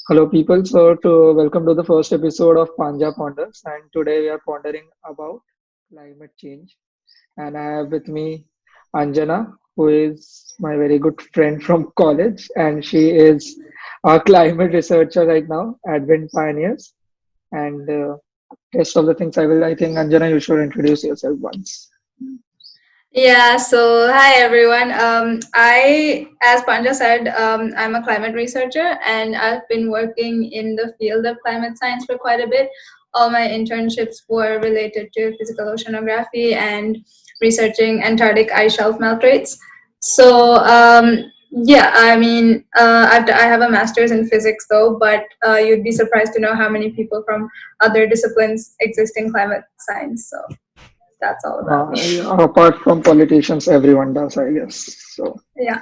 Hello, people. So, welcome to the first episode of Panja Ponders, and today we are pondering about climate change. And I have with me Anjana, who is my very good friend from college, and she is a climate researcher right now at Wind Pioneers. And rest of the things I think, Anjana, you should introduce yourself once. Yeah, so hi everyone. As Panja said, I'm a climate researcher and I've been working in the field of climate science for quite a bit. All my internships were related to physical oceanography and researching Antarctic ice shelf melt rates. I have a master's in physics though, but you'd be surprised to know how many people from other disciplines exist in climate science. So that's all about me. Yeah, apart from politicians, everyone does, I guess. Yeah.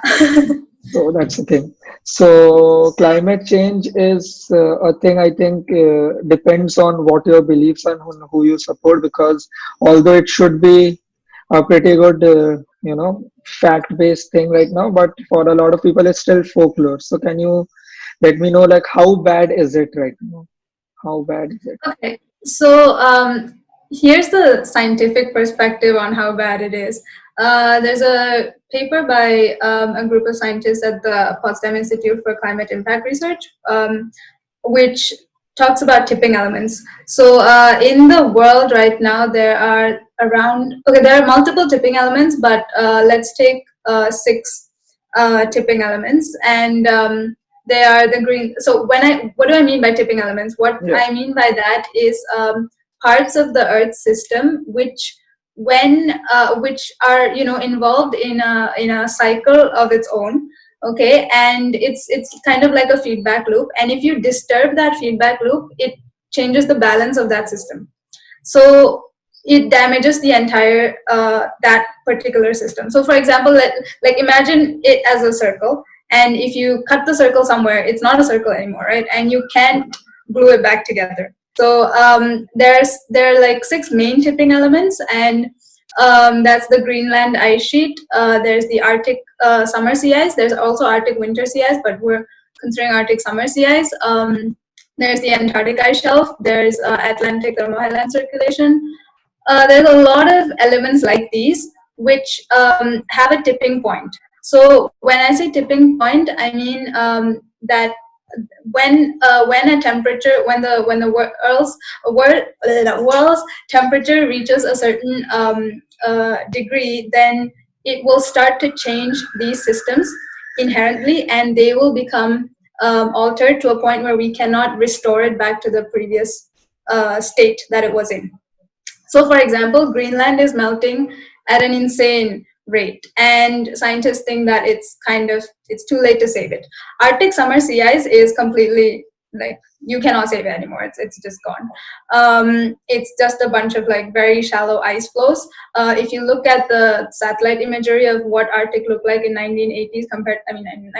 So that's the thing. So climate change is a thing I think depends on what your beliefs and who you support because although it should be a pretty good, fact-based thing right now, but for a lot of people it's still folklore. So can you let me know like how bad is it right now? How bad is it? Okay, so here's the scientific perspective on how bad it is. There's a paper by a group of scientists at the Potsdam Institute for Climate Impact Research, which talks about tipping elements. So in the world right now, there are multiple tipping elements, but let's take six tipping elements, and they are the green. So what do I mean by tipping elements? What Yeah. I mean by that is parts of the Earth system which are involved in a cycle of its own. Okay, and it's kind of like a feedback loop, and if you disturb that feedback loop, it changes the balance of that system. So it damages the entire that particular system. So for example, like imagine it as a circle, and if you cut the circle somewhere, it's not a circle anymore, right? And you can't glue it back together. So there are like six main tipping elements, and that's the Greenland ice sheet. There's the Arctic summer sea ice. There's also Arctic winter sea ice, but we're considering Arctic summer sea ice. There's the Antarctic ice shelf. There's Atlantic thermohaline circulation. There's a lot of elements like these which have a tipping point. So when I say tipping point, I mean that when a temperature when the world's temperature reaches a certain degree, then it will start to change these systems inherently, and they will become altered to a point where we cannot restore it back to the previous state that it was in. So, for example, Greenland is melting at an insane rate, and scientists think that it's too late to save it. Arctic summer sea ice is completely like you cannot save it anymore. It's just gone. It's just a bunch of like very shallow ice flows. If you look at the satellite imagery of what Arctic looked like in 1980s compared, I mean, in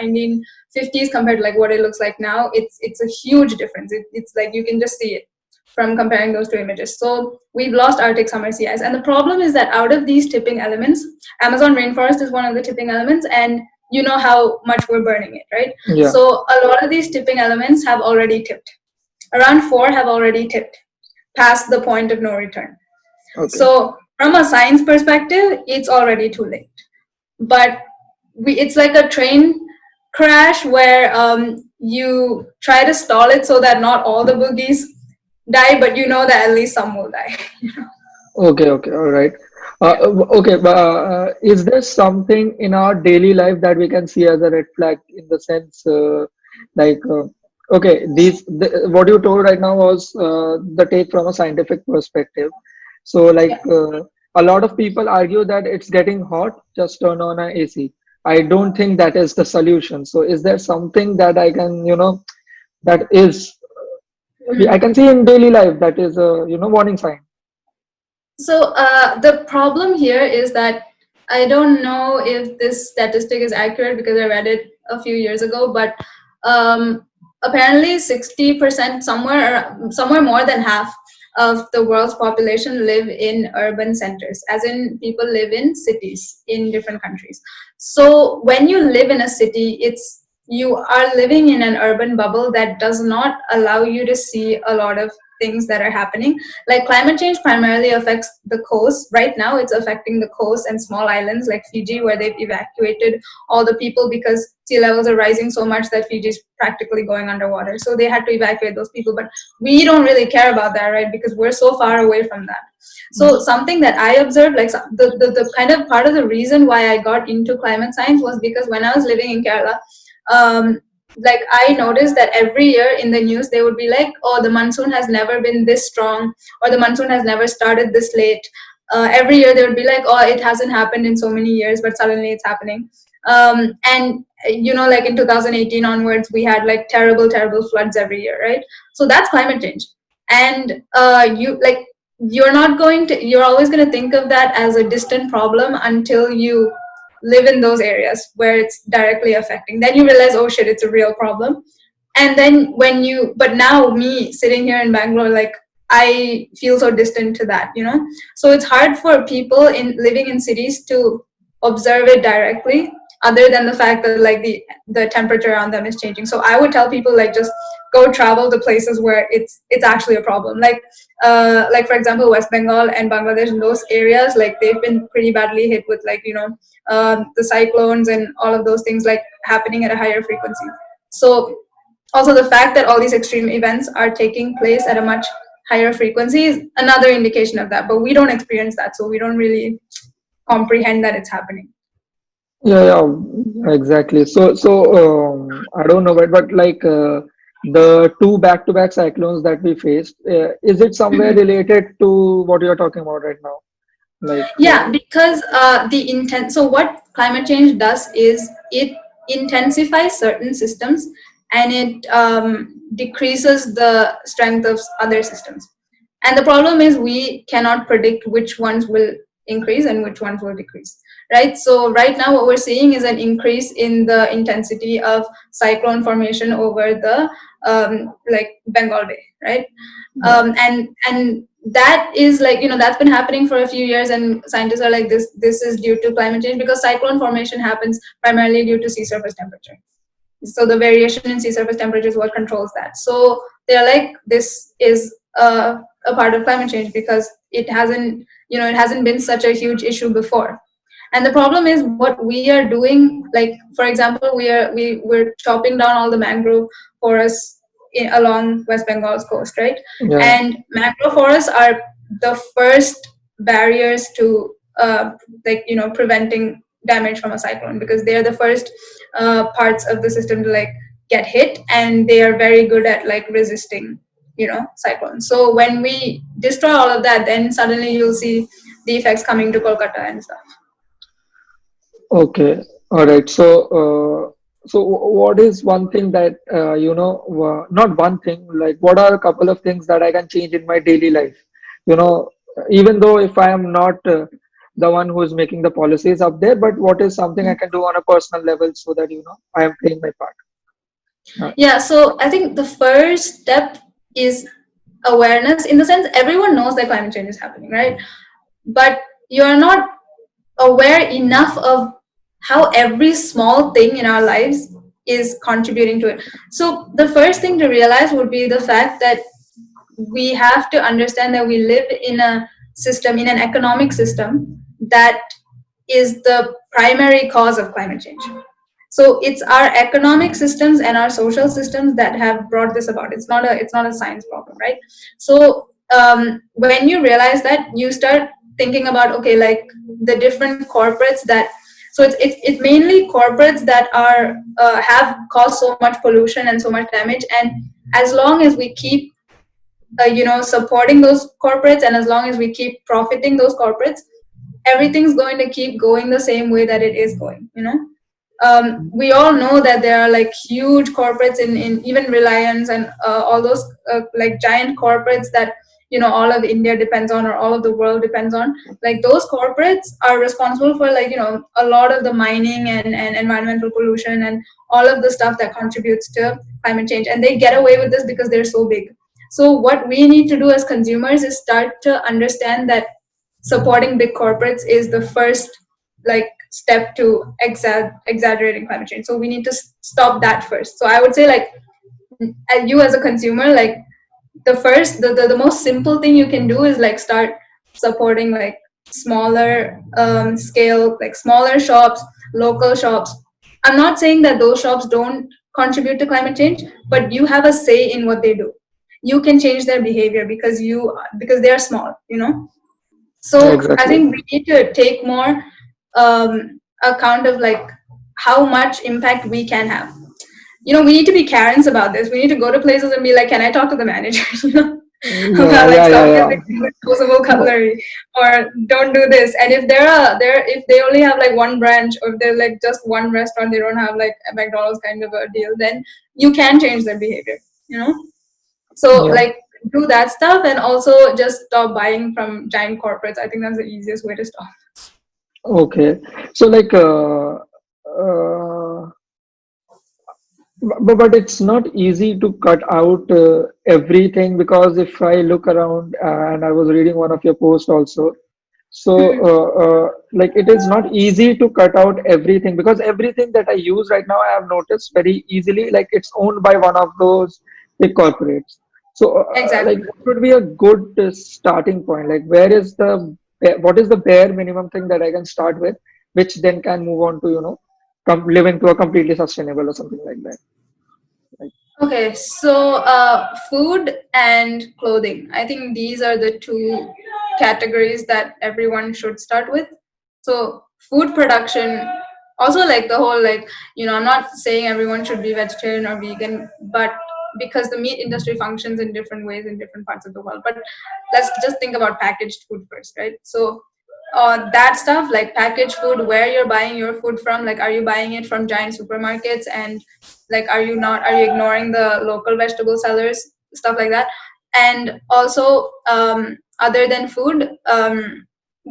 1950s compared to like what it looks like now, it's a huge difference. It's like you can just see it from comparing those two images. So we've lost Arctic summer sea ice. And the problem is that out of these tipping elements, Amazon rainforest is one of the tipping elements, and you know how much we're burning it, right? Yeah. So a lot of these tipping elements have already tipped. Around four have already tipped past the point of no return. Okay. So from a science perspective, it's already too late. But it's like a train crash where you try to stall it so that not all the boogies die, but you know that at least some will die. Okay, okay, all right. Yeah. Okay, but is there something in our daily life that we can see as a red flag in the sense, like, okay, what you told right now was the take from a scientific perspective. So, like, Yeah. a lot of people argue that it's getting hot, just turn on an AC. I don't think that is the solution. So, is there something that I can, that is, I Mhm. can see in daily life that is a, warning sign? So the problem here is that I don't know if this statistic is accurate because I read it a few years ago, but apparently 60%, somewhere more than half of the world's population live in urban centers, as in people live in cities in different countries. So when you live in a city, you are living in an urban bubble that does not allow you to see a lot of things that are happening. Like climate change primarily affects the coast. Right now, it's affecting the coast and small islands like Fiji, where they've evacuated all the people because sea levels are rising so much that Fiji is practically going underwater. So they had to evacuate those people. But we don't really care about that, right? Because we're so far away from that. So something that I observed, like the kind of part of the reason why I got into climate science was because when I was living in Kerala, um, like I noticed that every year in the news they would be like, oh, the monsoon has never been this strong, or the monsoon has never started this late. Every year they would be like, oh, it hasn't happened in so many years, but suddenly it's happening. And like in 2018 onwards, we had like terrible floods every year, right? So that's climate change. And you're always going to think of that as a distant problem until you live in those areas where it's directly affecting. Then you realize, oh shit, it's a real problem. And then but now me sitting here in Bangalore, like I feel so distant to that. So it's hard for people in living in cities to observe it directly, other than the fact that like the temperature around them is changing. So I would tell people, like, just go travel to places where it's actually a problem. Like for example, West Bengal and Bangladesh, in those areas, like they've been pretty badly hit with the cyclones and all of those things like happening at a higher frequency. So also the fact that all these extreme events are taking place at a much higher frequency is another indication of that, but we don't experience that, so we don't really comprehend that it's happening. Yeah, exactly. So, I don't know, but like the two back-to-back cyclones that we faced, is it somewhere related to what you're talking about right now? Like, Yeah, because the intent. So what climate change does is it intensifies certain systems, and it decreases the strength of other systems. And the problem is we cannot predict which ones will increase and which ones will decrease, right? So right now what we're seeing is an increase in the intensity of cyclone formation over the like Bengal Bay, right? yeah. And that is like, that's been happening for a few years, and scientists are like, this is due to climate change, because cyclone formation happens primarily due to sea surface temperature. So the variation in sea surface temperature is what controls that. So they're like, this is a part of climate change because it hasn't been such a huge issue before. And the problem is what we are doing. Like for example, we're chopping down all the mangrove forests along West Bengal's coast, right? Yeah. And mangrove forests are the first barriers to preventing damage from a cyclone, because they are the first parts of the system to like get hit, and they are very good at like resisting cyclones. So when we destroy all of that, then suddenly you'll see the effects coming to Kolkata and stuff. Okay. All right. So, what is one thing that not one thing, like what are a couple of things that I can change in my daily life? You know, even though if I am not the one who is making the policies up there, but what is something I can do on a personal level so that I am playing my part? Yeah, so I think the first step is awareness, in the sense everyone knows that climate change is happening, right? But you're not aware enough of how every small thing in our lives is contributing to it. So the first thing to realize would be the fact that we have to understand that we live in a system, in an economic system, that is the primary cause of climate change. So it's our economic systems and our social systems that have brought this about. It's not a science problem, right? So when you realize that, you start thinking about, okay, like the different corporates that, so it's mainly corporates that are have caused so much pollution and so much damage. And as long as we keep supporting those corporates, and as long as we keep profiting those corporates, everything's going to keep going the same way that it is going. We all know that there are like huge corporates in even Reliance and all those like giant corporates that all of India depends on, or all of the world depends on. Like those corporates are responsible for like a lot of the mining and environmental pollution and all of the stuff that contributes to climate change, and they get away with this because they're so big. So what we need to do as consumers is start to understand that supporting big corporates is the first like step to exaggerating climate change. So we need to stop that first. So I would say, like, you as a consumer, like, the most simple thing you can do is like start supporting like smaller scale, like smaller shops, local shops. I'm not saying that those shops don't contribute to climate change, but you have a say in what they do. You can change their behavior because they are small, you know. So I Exactly. think we need to take more account of like how much impact we can have. You know, we need to be Karens about this. We need to go to places and be like, can I talk to the manager? You know, Yeah, about like yeah, yeah, stop yeah. using disposable No, cutlery or don't do this. And if if they only have like one branch, or if they're like just one restaurant, they don't have like a McDonald's kind of a deal, then you can change their behavior, you know? So yeah. like do that stuff, and also just stop buying from giant corporates. I think that's the easiest way to stop. Okay. So like, uh, but it's not easy to cut out everything, because if I look around, and I was reading one of your posts also, so like it is not easy to cut out everything, because everything that I use right now I have noticed very easily, like it's owned by one of those big corporates. So like Exactly. what would be a good starting point? Like what is the bare minimum thing that I can start with, which then can move on to, living to a completely sustainable or something like that. Like, Okay, so food and clothing. I think these are the two categories that everyone should start with. So food production, also like the whole like, you know, I'm not saying everyone should be vegetarian or vegan, but because the meat industry functions in different ways in different parts of the world. But let's just think about packaged food first, right? So that stuff like packaged food, where you're buying your food from, like are you buying it from giant supermarkets, and like are you ignoring the local vegetable sellers, stuff like that. And also other than food,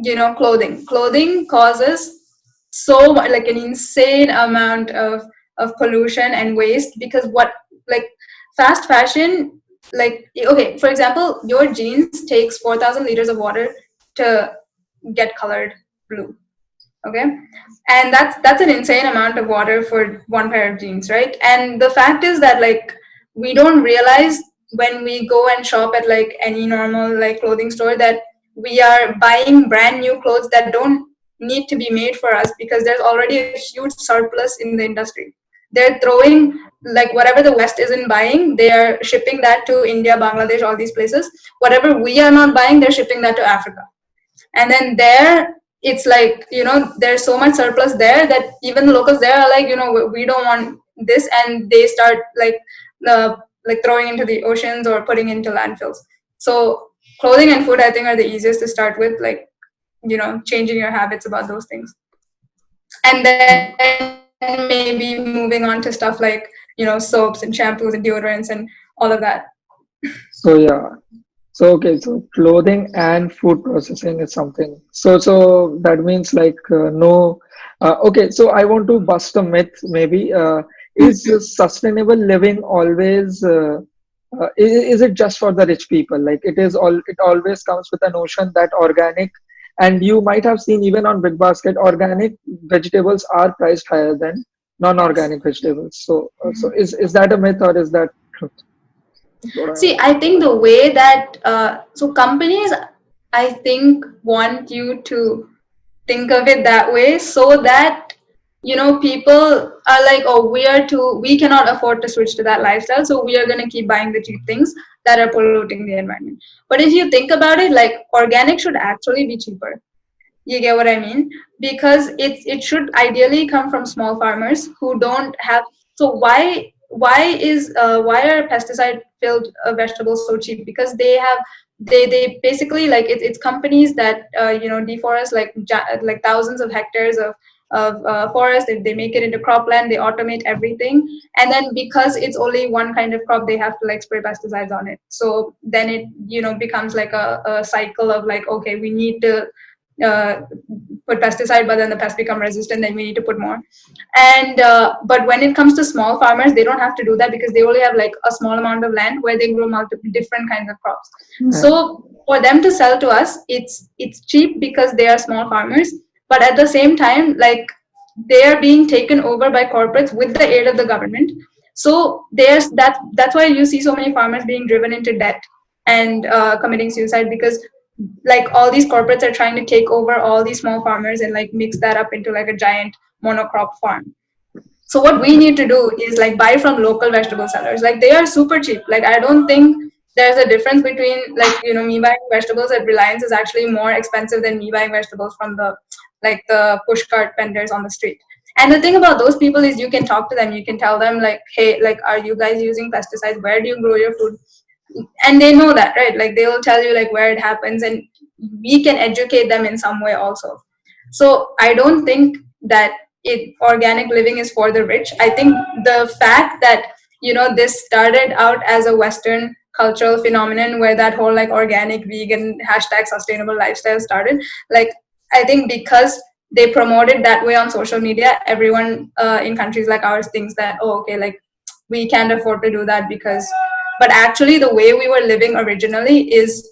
you know, clothing causes so much, like an insane amount of pollution and waste, because what, like, fast fashion, like, okay, for example, your jeans takes 4,000 liters of water to get colored blue. Okay, and that's an insane amount of water for one pair of jeans, right? And the fact is that, like, we don't realize when we go and shop at like any normal like clothing store that we are buying brand new clothes that don't need to be made for us, because there's already a huge surplus in the industry. They're throwing, like, whatever the west isn't buying, they are shipping that to India, Bangladesh, all these places. Whatever we are not buying, they're shipping that to Africa. And then there, it's like, you know, there's so much surplus there that even the locals there are like, you know, we don't want this, and they start like like throwing into the oceans or putting into landfills. So clothing and food, I think, are the easiest to start with, like, you know, changing your habits about those things. And then maybe moving on to stuff like, you know, soaps and shampoos and deodorants and all of that. so yeah. So okay, so clothing and food processing is something. So that means like no. Okay, so I want to bust a myth. Maybe is sustainable living always? Is it just for the rich people? Like it is all. It always comes with a notion that organic, and you might have seen even on Big Basket, organic vegetables are priced higher than Yes. non-organic vegetables. So is that a myth or is that truth? That's what I See, want. I think the way that so companies, I think, want you to think of it that way, so that, you know, people are like, oh, we cannot afford to switch to that lifestyle, so we are going to keep buying the cheap things that are polluting the environment. But if you think about it, like, organic should actually be cheaper. You get what I mean? Because it should ideally come from small farmers who don't have. So why are pesticide filled vegetables so cheap? Because they basically, like, it's companies that you know, deforest like thousands of hectares of forest. They make it into cropland, they automate everything, and then because it's only one kind of crop, they have to like spray pesticides on it. So then it, you know, becomes like a cycle of like, okay, we need to uh, put pesticide, but then the pests become resistant, then we need to put more. And but when it comes to small farmers, they don't have to do that, because they only have like a small amount of land where they grow multiple different kinds of crops. Yeah. So for them to sell to us, it's cheap because they are small farmers. but at the same time, like, they are being taken over by corporates with the aid of the government. So there's that's why you see so many farmers being driven into debt and committing suicide, because like all these corporates are trying to take over all these small farmers and like mix that up into like a giant monocrop farm. So what we need to do is like buy from local vegetable sellers. Like they are super cheap. Like I don't think there's a difference between, like, you know, me buying vegetables at Reliance is actually more expensive than me buying vegetables from the, like, the push cart vendors on the street. And the thing about those people is you can talk to them, you can tell them like, hey, like, are you guys using pesticides? Where do you grow your food? And they know that, right? Like they will tell you like where it happens, and we can educate them in some way also. So I don't think that organic living is for the rich. I think the fact that, you know, this started out as a Western cultural phenomenon where that whole like organic, vegan, hashtag sustainable lifestyle started, like, I think because they promote it that way on social media, everyone in countries like ours thinks that, oh, okay, like we can't afford to do that because, but actually the way we were living originally is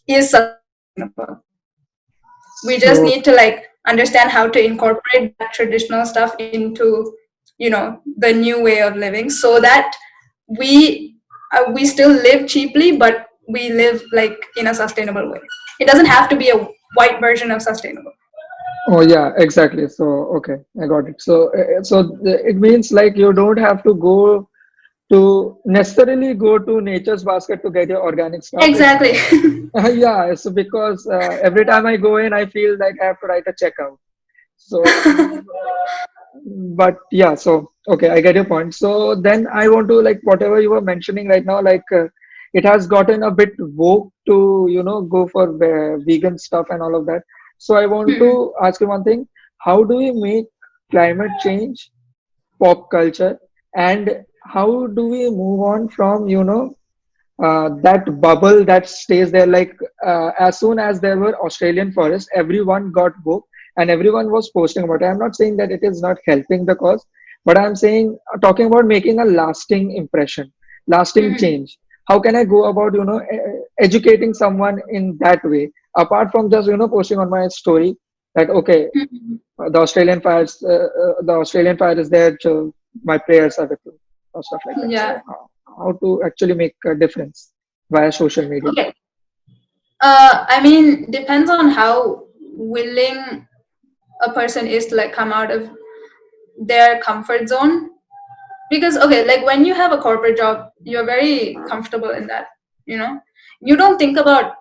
sustainable. We just So need to like understand how to incorporate that traditional stuff into, you know, the new way of living, so that we still live cheaply, but we live like in a sustainable way. It doesn't have to be a white version of sustainable. oh yeah, exactly. So okay, I got it. So it means like you don't have to go to necessarily go to Nature's Basket to get your organic stuff. It's Exactly. yeah. So because every time I go in, I feel like I have to write a checkout. So, but yeah. So okay, I get your point. So then I want to like whatever you were mentioning right now, like it has gotten a bit woke to go for vegan stuff and all of that. So I want Hmm. to ask you one thing: how do we make climate change pop culture, and how do we move on from that bubble that stays there? Like as soon as there were Australian forests, everyone got woke and everyone was posting about it. I'm not saying that it is not helping the cause, but I'm saying talking about making a lasting impression, lasting Hmm. change. How can I go about educating someone in that way, apart from just posting on my story that okay, Hmm. the Australian fire is there, so my prayers are with you, or stuff like that. So Yeah. how to actually make a difference via social media? Okay. I mean, depends on how willing a person is to like come out of their comfort zone. Because okay, like when you have a corporate job, you're very comfortable in that. You know, you don't think about,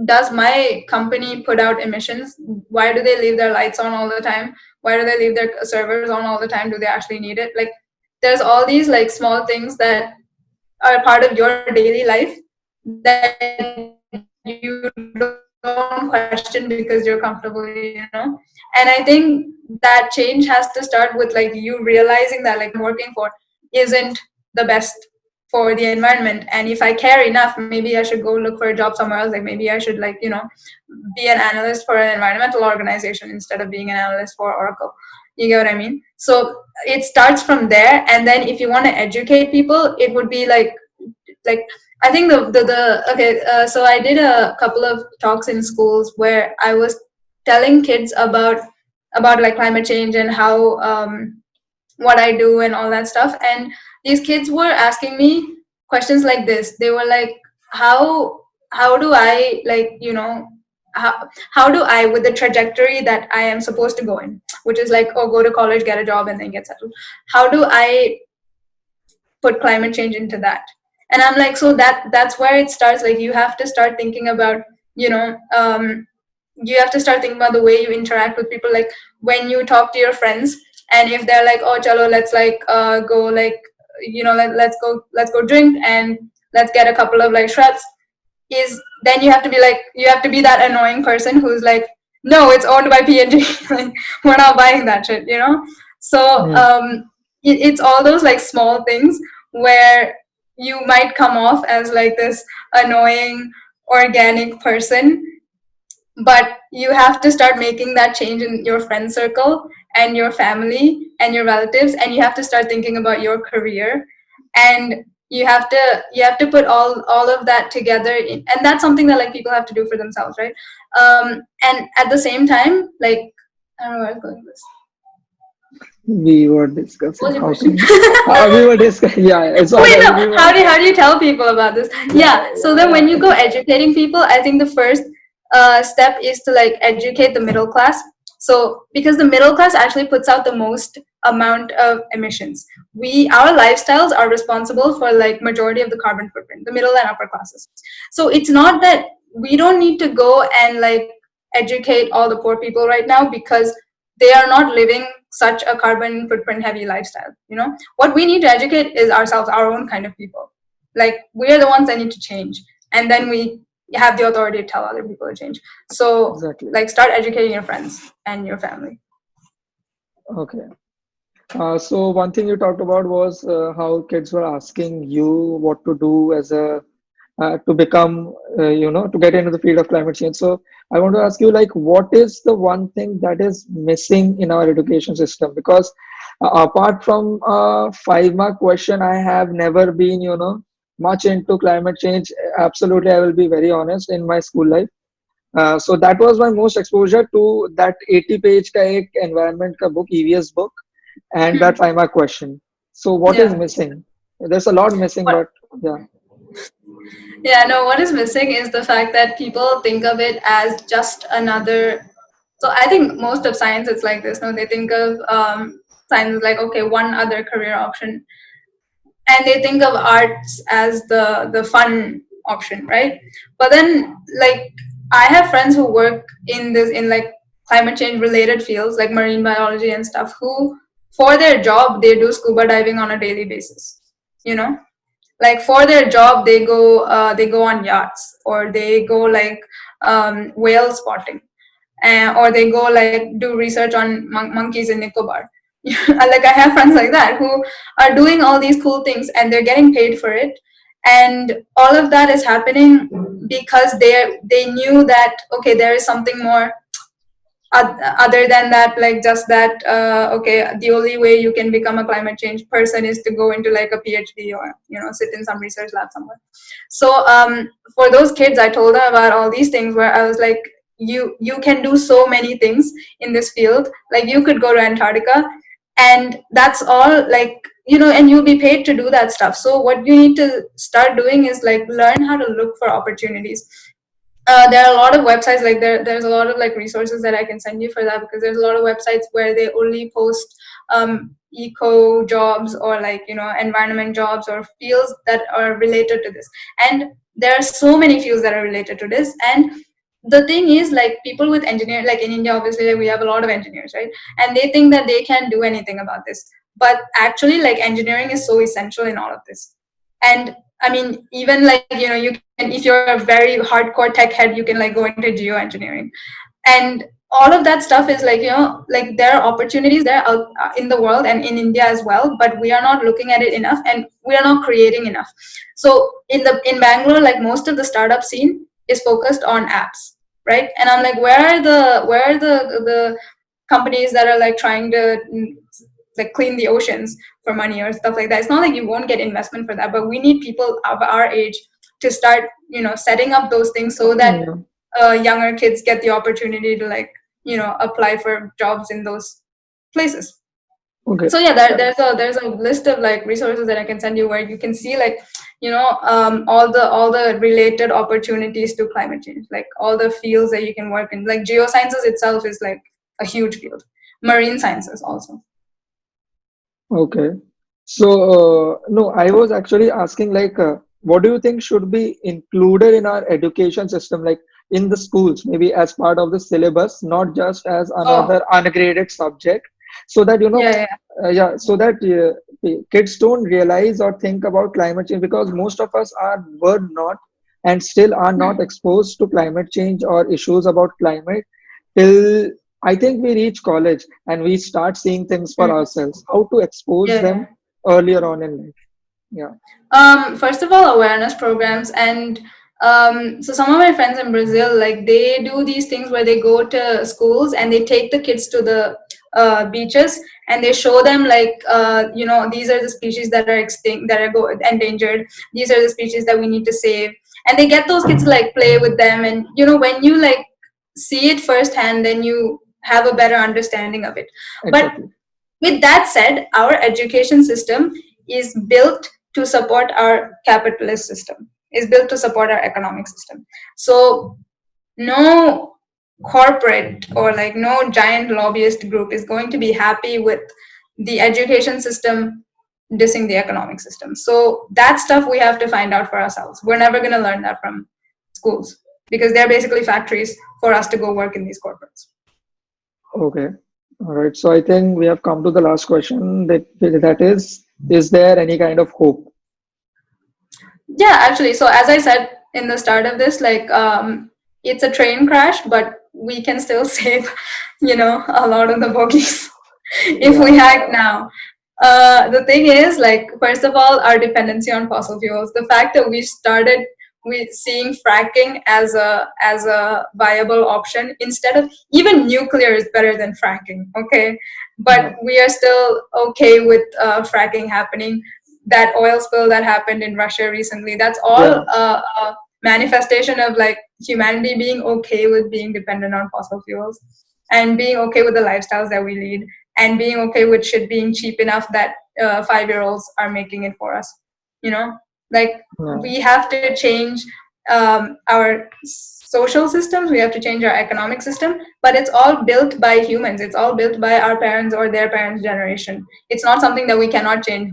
does my company put out emissions? Why do they leave their lights on all the time? Why do they leave their servers on all the time? Do they actually need it? Like, there's all these like small things that are part of your daily life that you don't question because you're comfortable, and I think that change has to start with like you realizing that like the company I'm working for isn't the best for the environment, and if I care enough, maybe I should go look for a job somewhere else. Like maybe I should, like, be an analyst for an environmental organization instead of being an analyst for Oracle. You get what I mean? So it starts from there, and then if you want to educate people, it would be like I think the okay. So I did a couple of talks in schools where I was telling kids about like climate change and how what I do and all that stuff. And these kids were asking me questions like this. They were like, how do I, like, you know, how do I, with the trajectory that I am supposed to go in, which is like, oh, go to college, get a job, and then get settled. How do I put climate change into that? And I'm like, so that's where it starts. Like you have to start thinking about, you know, you have to start thinking about the way you interact with people. Like when you talk to your friends, and if they're like, oh chalo, let's like go, like, you know, let's go drink and let's get a couple of like shrubs, is then you have to be like, you have to be that annoying person who's like, no, it's owned by P&G. Like we're not buying that shit, you know. So Mm. it's all those like small things where you might come off as like this annoying organic person, but you have to start making that change in your friend circle and your family and your relatives, and you have to start thinking about your career, and you have to put all of that together and that's something that like people have to do for themselves, right? And at the same time, like I don't know where it's going with this. We were What discussing was your how question? to. We were discussing. Yeah, so Wait, no. we were. How do you tell people about this? Yeah, Yeah. So yeah, then, when yeah. you go educating people, I think the first step is to like educate the middle class. So because the middle class actually puts out the most amount of emissions, our lifestyles are responsible for like majority of the carbon footprint. The middle and upper classes. So it's not that we don't need to go and like educate all the poor people right now because they are not living such a carbon footprint heavy lifestyle. What we need to educate is ourselves, our own kind of people. Like we are the ones that need to change, and then we have the authority to tell other people to change. So Exactly. like start educating your friends and your family. Okay. So one thing you talked about was how kids were asking you what to do as a to become, to get into the field of climate change. So I want to ask you, like, what is the one thing that is missing in our education system? Because apart from a 5 mark question, I have never been, much into climate change. Absolutely, I will be very honest in my school life. So that was my most exposure to that 80 page ka ek environment ka book, EVS book, and that 5 mark question. So what is Yeah. missing? There's a lot missing, What? but yeah. Yeah, no, what is missing is the fact that people think of it as just another. So I think most of science it's like this. No, they think of science as like, okay, one other career option, and they think of arts as the fun option, right? But then, like, I have friends who work in like climate change related fields, like marine biology and stuff, who for their job they do scuba diving on a daily basis. You know, like for their job they go on yachts, or they go like whale spotting, or they go like do research on monkeys in Nicobar. Like I have friends like that who are doing all these cool things and they're getting paid for it, and all of that is happening because they knew that okay, there is something more other than that, like just that okay, the only way you can become a climate change person is to go into like a PhD, or sit in some research lab somewhere. So for those kids, I told them about all these things where I was like, you can do so many things in this field. Like you could go to Antarctica, and that's all, like, and you'll be paid to do that stuff. So what you need to start doing is like learn how to look for opportunities. There are a lot of websites, like there's a lot of like resources that I can send you for that, because there's a lot of websites where they only post eco jobs, or like environment jobs, or fields that are related to this. And there are so many fields that are related to this. And the thing is, like, people with engineer, like in India obviously, like, we have a lot of engineers, right? And they think that they can do anything about this, but actually, like, engineering is so essential in all of this. And I mean, even like you can, if you're a very hardcore tech head, you can like go into geoengineering. And all of that stuff is like like there are opportunities there out in the world and in India as well, but we are not looking at it enough, and we are not creating enough. So in Bangalore, like most of the startup scene is focused on apps, right? And I'm like, where are the companies that are like trying to like clean the oceans for money or stuff like that? It's not like you won't get investment for that, but we need people of our age to start setting up those things so that Yeah. younger kids get the opportunity to like apply for jobs in those places. Okay. So yeah, there's a list of like resources that I can send you where you can see like all the related opportunities to climate change, like all the fields that you can work in. Like geosciences itself is like a huge field. Marine sciences also. Okay. So, no, I was actually asking, like, what do you think should be included in our education system, like in the schools, maybe as part of the syllabus, not just as Oh, another ungraded subject, so that, yeah, yeah. yeah, so that the kids don't realize or think about climate change, because most of us were not and still are not Hmm. exposed to climate change or issues about climate till I think we reach college and we start seeing things for Hmm. ourselves. How to expose Yeah, yeah. them earlier on in life. Yeah. First of all, awareness programs. And so some of my friends in Brazil, like they do these things where they go to schools and they take the kids to the beaches, and they show them like these are the species that are extinct, that are endangered. These are the species that we need to save. And they get those kids to like play with them, and when you like see it firsthand, then you have a better understanding of it. But Exactly. with that said, our education system is built to support our capitalist system, is built to support our economic system. So no corporate or like no giant lobbyist group is going to be happy with the education system dissing the economic system. So that stuff we have to find out for ourselves. We're never going to learn that from schools because they're basically factories for us to go work in these corporates. Okay. All right. So I think we have come to the last question that is there any kind of hope? Yeah, actually, so as I said in the start of this, like it's a train crash, but we can still save, a lot of the bogies if we Yeah. act now. The thing is, like, first of all, our dependency on fossil fuels, the fact that we started with seeing fracking as a viable option instead of even nuclear is better than fracking, okay? Yeah. But we are still okay with fracking happening. That oil spill that happened in Russia recently, that's all Yeah. a manifestation of like humanity being okay with being dependent on fossil fuels and being okay with the lifestyles that we lead and being okay with shit being cheap enough that 5-year-olds are making it for us. You know, like Yeah. we have to change our social systems, we have to change our economic system, but it's all built by humans. It's all built by our parents or their parents' generation. It's not something that we cannot change.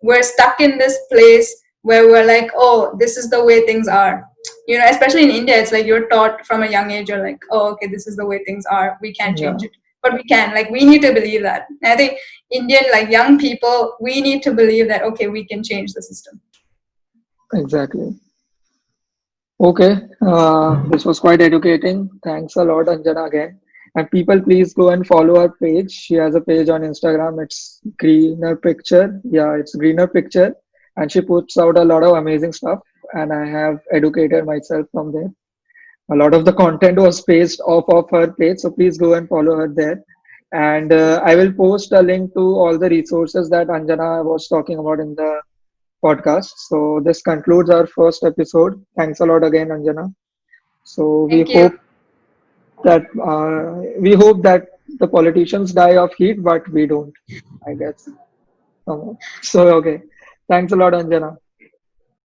We're stuck in this place where we're like, oh, this is the way things are. Especially in India, it's like you're taught from a young age, you're like, oh, okay, this is the way things are. We can't change Yeah. it. But we can. Like, we need to believe that. And I think Indian, like young people, we need to believe that, okay, we can change the system. Exactly. Okay. This was quite educating. Thanks a lot, Anjana, again. And people, please go and follow her page. She has a page on Instagram. It's Greener Picture. Yeah, it's Greener Picture. And she puts out a lot of amazing stuff. And I have educated myself from there. A lot of the content was based off of her page, so please go and follow her there. And I will post a link to all the resources that Anjana was talking about in the podcast. So this concludes our first episode. Thanks a lot again, Anjana. So Thank you. we hope that the politicians die of heat, but we don't, I guess. So okay, thanks a lot, Anjana.